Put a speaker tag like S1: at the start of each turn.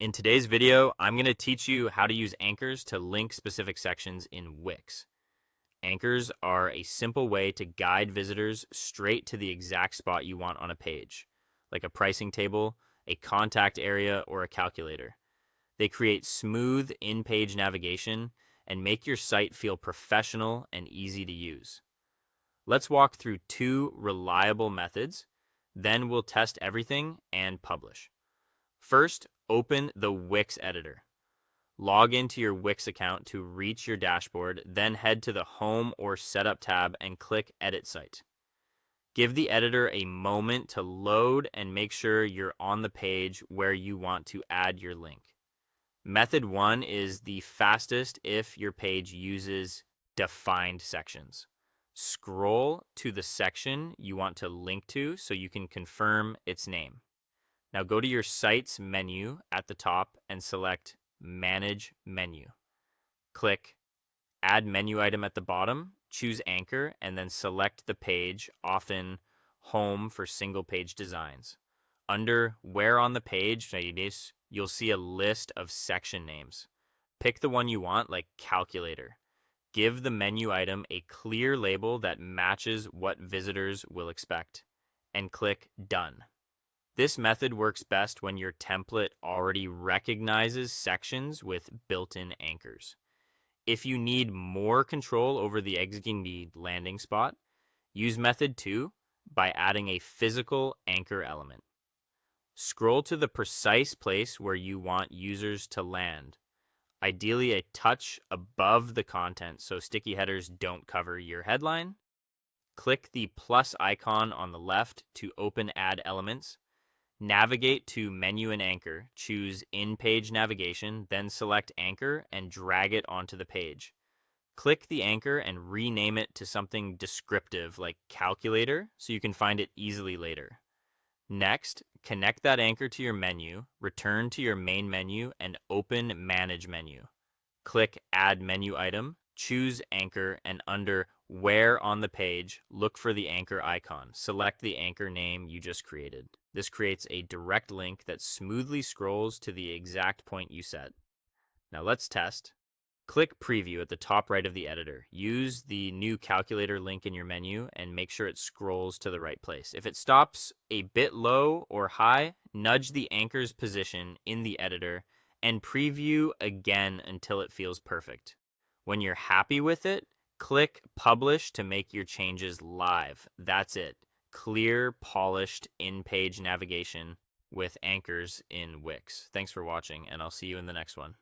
S1: In today's video, I'm going to teach you how to use anchors to link specific sections in Wix. Anchors are a simple way to guide visitors straight to the exact spot you want on a page, like a pricing table, a contact area, or a calculator. They create smooth in-page navigation and make your site feel professional and easy to use. Let's walk through two reliable methods, then we'll test everything and publish. First, open the Wix editor. Log into your Wix account to reach your dashboard, then head to the Home or Setup tab and click Edit Site. Give the editor a moment to load and make sure you're on the page where you want to add your link. Method 1 is the fastest if your page uses defined sections. Scroll to the section you want to link to so you can confirm its name. Now go to your site's menu at the top and select Manage Menu. Click Add Menu Item at the bottom, choose Anchor, and then select the page, often Home for single page designs. Under Where on the Page, you'll see a list of section names. Pick the one you want, like Calculator. Give the menu item a clear label that matches what visitors will expect, and click Done. This method works best when your template already recognizes sections with built-in anchors. If you need more control over the exiting the landing spot, use method 2 by adding a physical anchor element. Scroll to the precise place where you want users to land, ideally a touch above the content so sticky headers don't cover your headline. Click the plus icon on the left to open Add Elements. Navigate to Menu and Anchor, choose In-Page Navigation, then select Anchor and drag it onto the page. Click the anchor and rename it to something descriptive like Calculator so you can find it easily later. Next, connect that anchor to your menu, return to your main menu, and open Manage Menu. Click Add Menu Item, choose Anchor, and under Where on the Page, look for the anchor icon. Select the anchor name you just created. This creates a direct link that smoothly scrolls to the exact point you set. Now let's test. Click Preview at the top right of the editor. Use the new calculator link in your menu and make sure it scrolls to the right place. If it stops a bit low or high, nudge the anchor's position in the editor and preview again until it feels perfect. When you're happy with it, click Publish to make your changes live. That's it. Clear, polished, in-page navigation with anchors in Wix. Thanks for watching, and I'll see you in the next one.